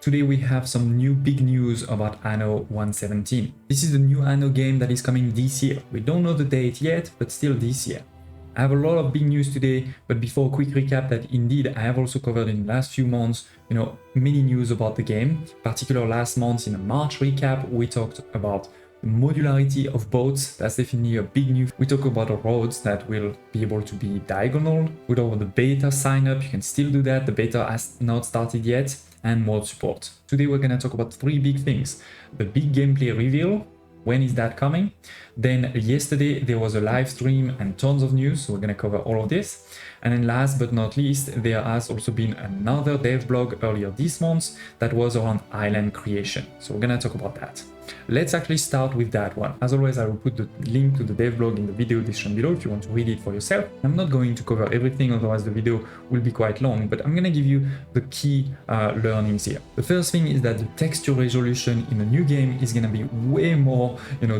Today we have some new big news about Anno 117. This is the new Anno game that is coming this year. We don't know the date yet, but still this year. I have a lot of big news today, but before a quick recap that indeed I have also covered in the last few months, many news about the game. Particularly last month in a March recap, we talked about the modularity of boats. That's definitely a big news. We talk about the roads that will be able to be diagonal. We talk about the beta sign up. You can still do that. The beta has not started yet, and mod support. Today we're going to talk about three big things. The big gameplay reveal. When is that coming? Then yesterday there was a live stream and tons of news, so we're going to cover all of this. And then last but not least, there has also been another dev blog earlier this month that was around island creation. So we're going to talk about that. Let's actually start with that one. As always, I will put the link to the dev blog in the video description below if you want to read it for yourself. I'm not going to cover everything, otherwise the video will be quite long, but I'm going to give you the key learnings here. The first thing is that the texture resolution in the new game is going to be way more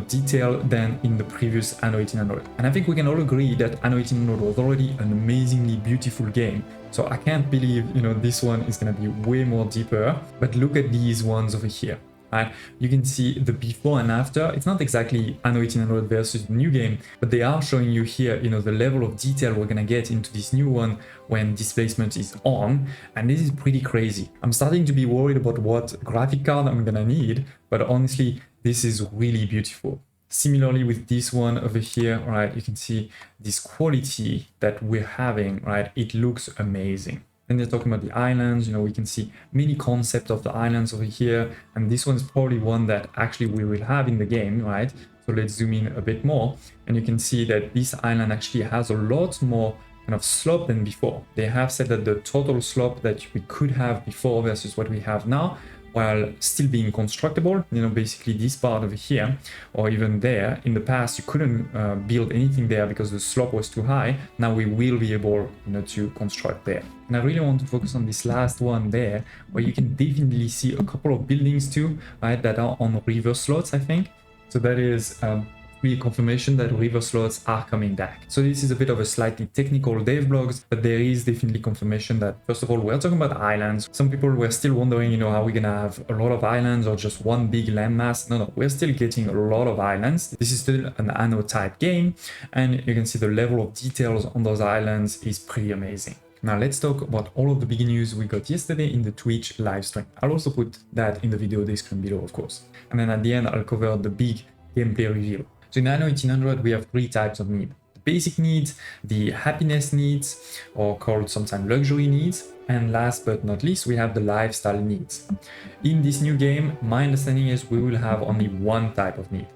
detailed than in the previous Anno 1800. And I think we can all agree that Anno 1800 was already an amazingly beautiful game. So I can't believe this one is going to be way more deeper. But look at these ones over here. Right? You can see the before and after. It's not exactly Anno 1800 versus the new game, but they are showing you here, the level of detail we're gonna get into this new one when displacement is on, and this is pretty crazy. I'm starting to be worried about what graphic card I'm gonna need, but honestly, this is really beautiful. Similarly with this one over here, right, you can see this quality that we're having, right? It looks amazing. Then they're talking about the islands, we can see many concepts of the islands over here. And this one's probably one that actually we will have in the game, right? So let's zoom in a bit more. And you can see that this island actually has a lot more kind of slope than before. They have said that the total slope that we could have before versus what we have now, while still being constructible, basically this part over here, or even there. In the past, you couldn't build anything there because the slope was too high. Now we will be able, to construct there. And I really want to focus on this last one there, where you can definitely see a couple of buildings too, right, that are on river slots, I think. So that is really confirmation that river slots are coming back. So this is a bit of a slightly technical dev blogs, but there is definitely confirmation that, first of all, we're talking about islands. Some people were still wondering, are we gonna have a lot of islands or just one big landmass? No, we're still getting a lot of islands. This is still an Anno type game, and you can see the level of details on those islands is pretty amazing. Now let's talk about all of the big news we got yesterday in the Twitch live stream. I'll also put that in the video description below, of course. And then at the end, I'll cover the big gameplay reveal. So in Anno 1800, we have three types of need. The basic needs, the happiness needs, or called sometimes luxury needs, and last but not least, we have the lifestyle needs. In this new game, my understanding is we will have only one type of need.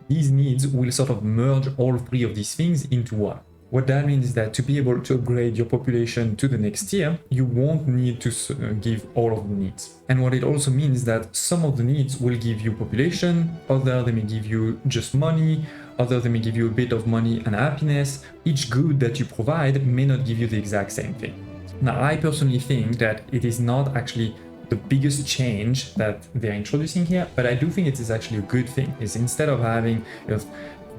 These needs will sort of merge all three of these things into one. What that means is that to be able to upgrade your population to the next tier, you won't need to give all of the needs. And what it also means is that some of the needs will give you population, other they may give you just money, other they may give you a bit of money and happiness. Each good that you provide may not give you the exact same thing. Now, I personally think that it is not actually the biggest change that they're introducing here, but I do think it is actually a good thing. Is instead of having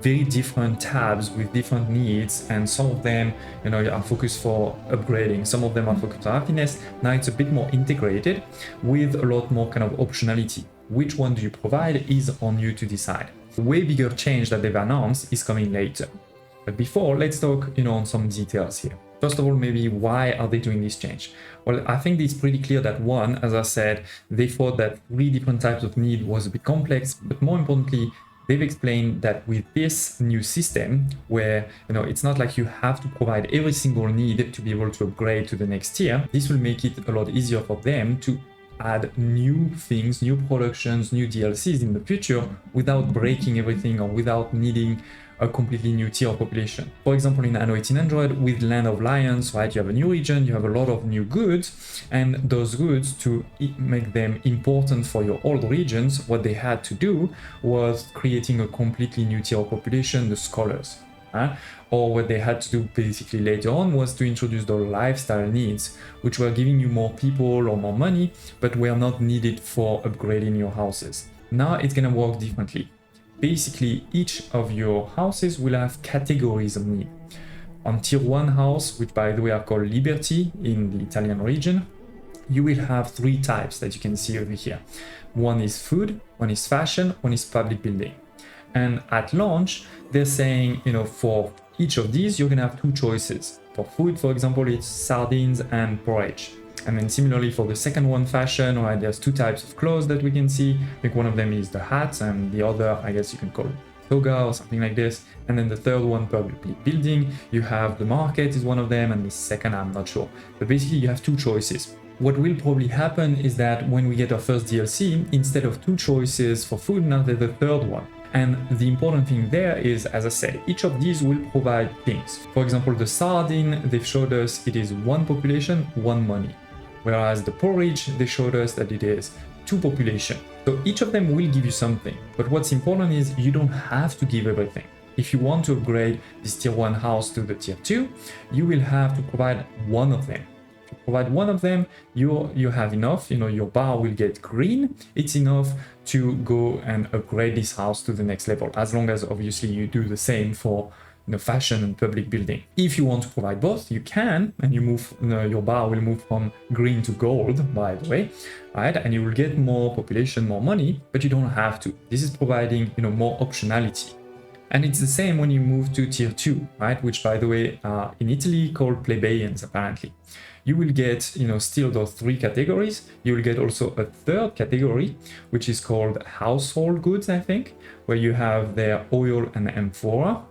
very different tabs with different needs, and some of them are focused for upgrading, some of them are focused on happiness. Now it's a bit more integrated with a lot more kind of optionality. Which one do you provide is on you to decide. The way bigger change that they've announced is coming later, but before, let's talk on some details here. First of all, maybe why are they doing this change? Well, I think it's pretty clear that one, as I said, they thought that three different types of need was a bit complex, but more importantly, they've explained that with this new system where, it's not like you have to provide every single need to be able to upgrade to the next tier, this will make it a lot easier for them to add new things, new productions, new DLCs in the future without breaking everything or without needing a completely new tier of population. For example, in Anno 1800 with Land of Lions, right, you have a new region, you have a lot of new goods, and those goods, to make them important for your old regions, what they had to do was creating a completely new tier of population, the scholars. Or what they had to do basically later on was to introduce the lifestyle needs, which were giving you more people or more money, but were not needed for upgrading your houses. Now it's gonna work differently. Basically, each of your houses will have categories of need. On tier 1 house, which by the way are called Liberty in the Italian region, you will have three types that you can see over here. One is food, one is fashion, one is public building. And at launch, they're saying, for each of these, you're gonna have two choices. For food, for example, it's sardines and porridge. And then similarly for the second one, fashion, right, there's two types of clothes that we can see. I think one of them is the hats, and the other, I guess you can call it toga or something like this. And then the third one, public building, you have the market is one of them, and the second, I'm not sure. But basically you have two choices. What will probably happen is that when we get our first DLC, instead of two choices for food, now there's the third one. And the important thing there is, as I said, each of these will provide things. For example, the sardine, they've showed us it is one population, one money. Whereas the porridge, they showed us that it is two population. So each of them will give you something. But what's important is you don't have to give everything. If you want to upgrade this tier 1 house to the tier 2, you will have to provide one of them. If you provide one of them, you have enough, your bar will get green. It's enough to go and upgrade this house to the next level, as long as obviously you do the same for fashion and public building. If you want to provide both, you can, and you move, your bar will move from green to gold, by the way, right? And you will get more population, more money, but you don't have to. This is providing, more optionality. And it's the same when you move to tier 2, right? Which, by the way, are in Italy called plebeians, apparently. You will get, still those three categories. You will get also a third category, which is called household goods, I think, where you have their oil and amphora.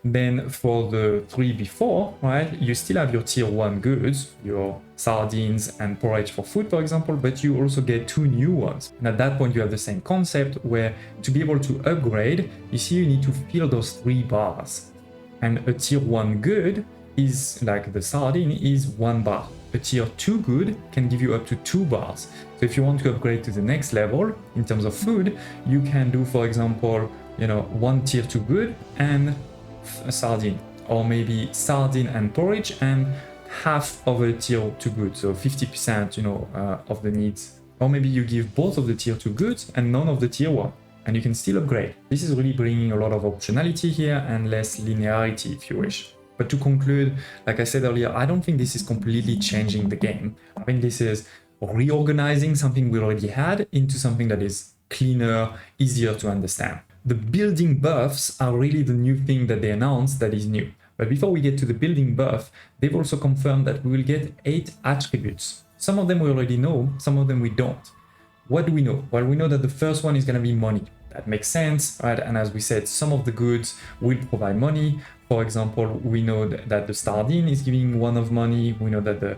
Then for the three before, right, you still have your tier 1 goods, your sardines and porridge for food, for example, but you also get two new ones. And at that point, you have the same concept where to be able to upgrade, you see, you need to fill those three bars. And a tier 1 good is like the sardine is 1 bar. A tier 2 good can give you up to 2 bars. So if you want to upgrade to the next level in terms of food, you can do, for example, 1 tier 2 good and a sardine, or maybe sardine and porridge and half of a tier 2 good, so 50% of the needs. Or maybe you give both of the tier 2 goods and none of the tier 1, and you can still upgrade. This is really bringing a lot of optionality here and less linearity, if you wish. But to conclude, like I said earlier, I don't think this is completely changing the game. I think this is reorganizing something we already had into something that is cleaner, easier to understand. The building buffs are really the new thing that they announced that is new. But before we get to the building buff, they've also confirmed that we will get 8 attributes. Some of them we already know, some of them we don't. What do we know? Well, we know that the first one is going to be money. That makes sense, right? And as we said, some of the goods will provide money. For example, we know that the sardine is giving 1 of money. We know that the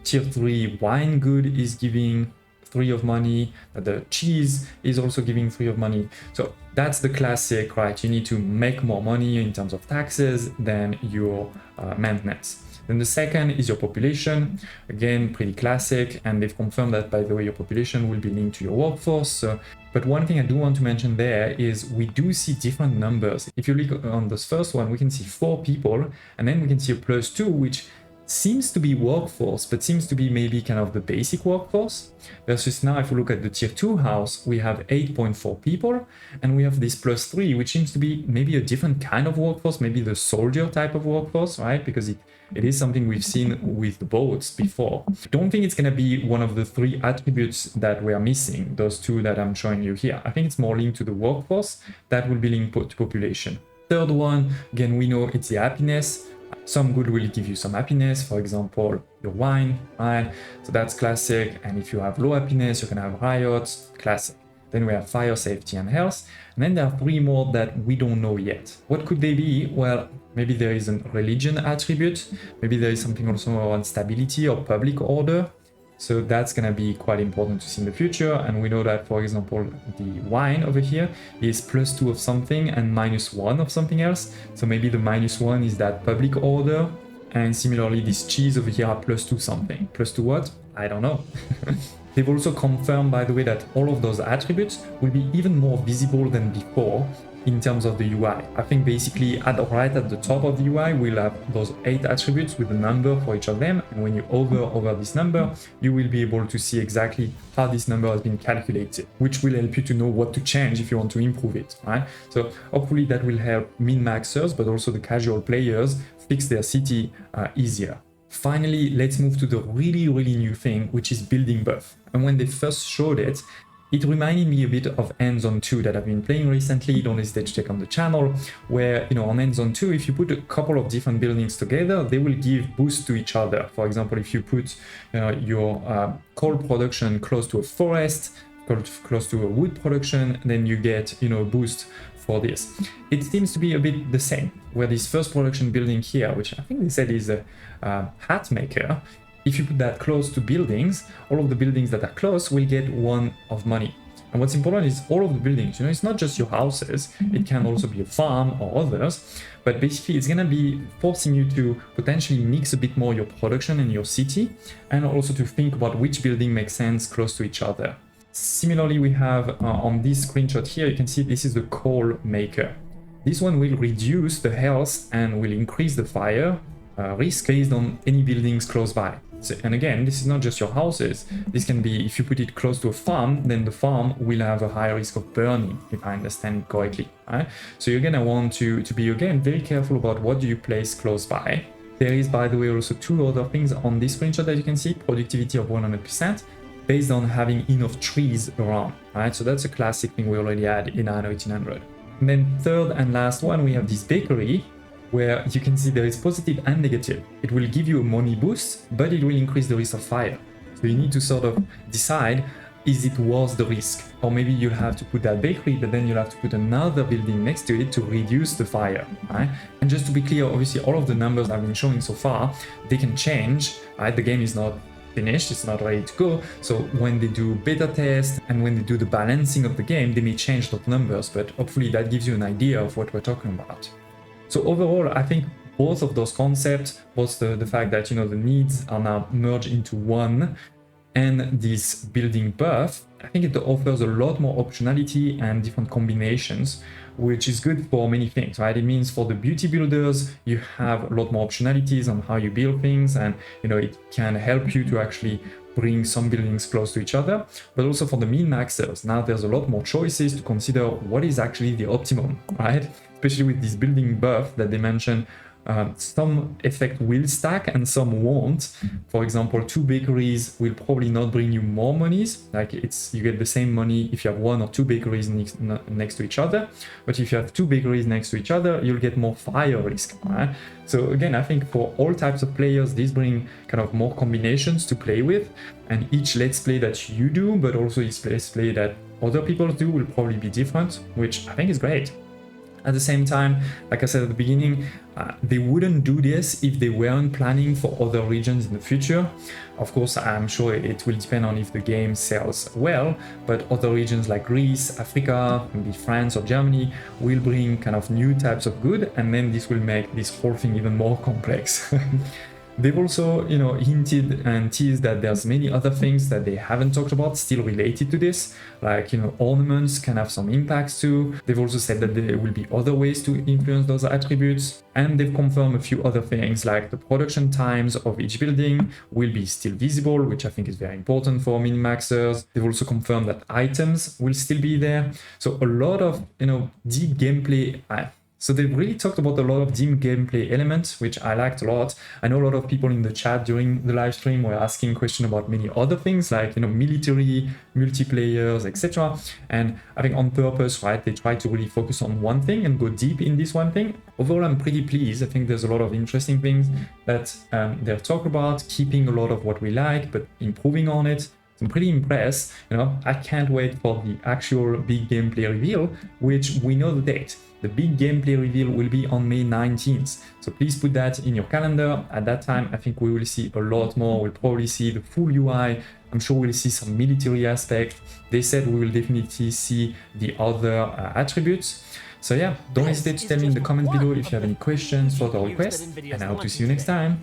tier 3 wine good is giving 3 of money, that the cheese is also giving 3 of money. So that's the classic, right? You need to make more money in terms of taxes than your maintenance. Then the second is your population. Again, pretty classic, and they've confirmed that, by the way, your population will be linked to your workforce. But one thing I do want to mention there is we do see different numbers. If you look on this first one, we can see 4 people, and then we can see a +2, which seems to be workforce, but seems to be maybe kind of the basic workforce. Versus now, if we look at the tier 2 house, we have 8.4 people, and we have this +3, which seems to be maybe a different kind of workforce, maybe the soldier type of workforce, right? Because it is something we've seen with the boats before. I don't think it's going to be one of the 3 attributes that we are missing, those 2 that I'm showing you here. I think it's more linked to the workforce that will be linked to population. Third one, again, we know it's the happiness. Some good will give you some happiness, for example, your wine, right? So that's classic. And if you have low happiness, you can have riots, classic. Then we have fire, safety, and health. And then there are 3 more that we don't know yet. What could they be? Well, maybe there is a religion attribute. Maybe there is something also around stability or public order. So that's going to be quite important to see in the future. And we know that, for example, the wine over here is +2 of something and -1 of something else. So maybe the -1 is that public order. And similarly, this cheese over here are +2 something. +2 what? I don't know. They've also confirmed, by the way, that all of those attributes will be even more visible than before in terms of the UI. I think basically right at the top of the UI, we'll have those 8 attributes with a number for each of them. And when you hover over this number, you will be able to see exactly how this number has been calculated, which will help you to know what to change if you want to improve it, right? So hopefully that will help min-maxers, but also the casual players fix their city easier. Finally, let's move to the really new thing, which is building buff. And when they first showed it, it reminded me a bit of Hands-on 2 that I've been playing recently. Don't hesitate to check on the channel, where, you know, on Hands-on 2, if you put a couple of different buildings together, they will give boost to each other. For example, if you put your coal production close to a forest, close to a wood production, then you get, you know, a boost for this. It seems to be a bit the same, where this first production building here, which I think they said is a hat maker, if you put that close to buildings, all of the buildings that are close will get 1 of money. And what's important is all of the buildings, you know, it's not just your houses, it can also be a farm or others, but basically it's gonna be forcing you to potentially mix a bit more your production and your city, and also to think about which building makes sense close to each other. Similarly, we have on this screenshot here, you can see this is the coal maker. This one will reduce the health and will increase the fire risk based on any buildings close by. So, and again, this is not just your houses. This can be, if you put it close to a farm, then the farm will have a higher risk of burning, if I understand it correctly. Right? So you're gonna want to be, again, very careful about what do you place close by. There is, by the way, also 2 other things on this screenshot that you can see. Productivity of 100%. Based on having enough trees around, right? So that's a classic thing we already had in Anno 1800. And then third and last one, we have this bakery, where you can see there is positive and negative. It will give you a money boost, but it will increase the risk of fire. So you need to sort of decide, is it worth the risk? Or maybe you'll have to put that bakery, but then you'll have to put another building next to it to reduce the fire, right? And just to be clear, obviously all of the numbers I've been showing so far, they can change, right? The game is not finished, it's not ready to go. So when they do beta test and when they do the balancing of the game, they may change those numbers, but hopefully that gives you an idea of what we're talking about. So overall, I think both of those concepts, both the fact that, you know, the needs are now merged into one, and this building buff, I think it offers a lot more optionality and different combinations, which is good for many things, right? It means for the beauty builders, you have a lot more optionalities on how you build things, and, you know, it can help you to actually bring some buildings close to each other. But also for the min-maxers, now there's a lot more choices to consider what is actually the optimum, right? Especially with this building buff that they mentioned. Some effect will stack and some won't. For example, 2 bakeries will probably not bring you more monies. Like you get the same money if you have 1 or 2 bakeries next to each other. But if you have 2 bakeries next to each other, you'll get more fire risk. Right? So again, I think for all types of players, these bring kind of more combinations to play with. And each let's play that you do, but also each let's play that other people do, will probably be different, which I think is great. At the same time, like I said at the beginning, they wouldn't do this if they weren't planning for other regions in the future. Of course, I'm sure it will depend on if the game sells well, but other regions like Greece, Africa, maybe France or Germany will bring kind of new types of good, and then this will make this whole thing even more complex. They've also, you know, hinted and teased that there's many other things that they haven't talked about still related to this, like, you know, ornaments can have some impacts too. They've also said that there will be other ways to influence those attributes, and they've confirmed a few other things like the production times of each building will be still visible, which I think is very important for min-maxers. They've also confirmed that items will still be there. So a lot of, you know, deep gameplay. So they've really talked about a lot of deep gameplay elements, which I liked a lot. I know a lot of people in the chat during the live stream were asking questions about many other things, like, you know, military, multiplayers, etc. And I think on purpose, right, they try to really focus on one thing and go deep in this one thing. Overall, I'm pretty pleased. I think there's a lot of interesting things that they've talked about, keeping a lot of what we like, but improving on it. I'm pretty impressed. You know, I can't wait for the actual big gameplay reveal, which we know the date. The big gameplay reveal will be on May 19th. So please put that in your calendar. At that time, I think we will see a lot more. We'll probably see the full UI. I'm sure we'll see some military aspect. They said we will definitely see the other attributes. So yeah, don't hesitate to tell me in the comment below if you have any questions, further requests, and I hope to see you next time.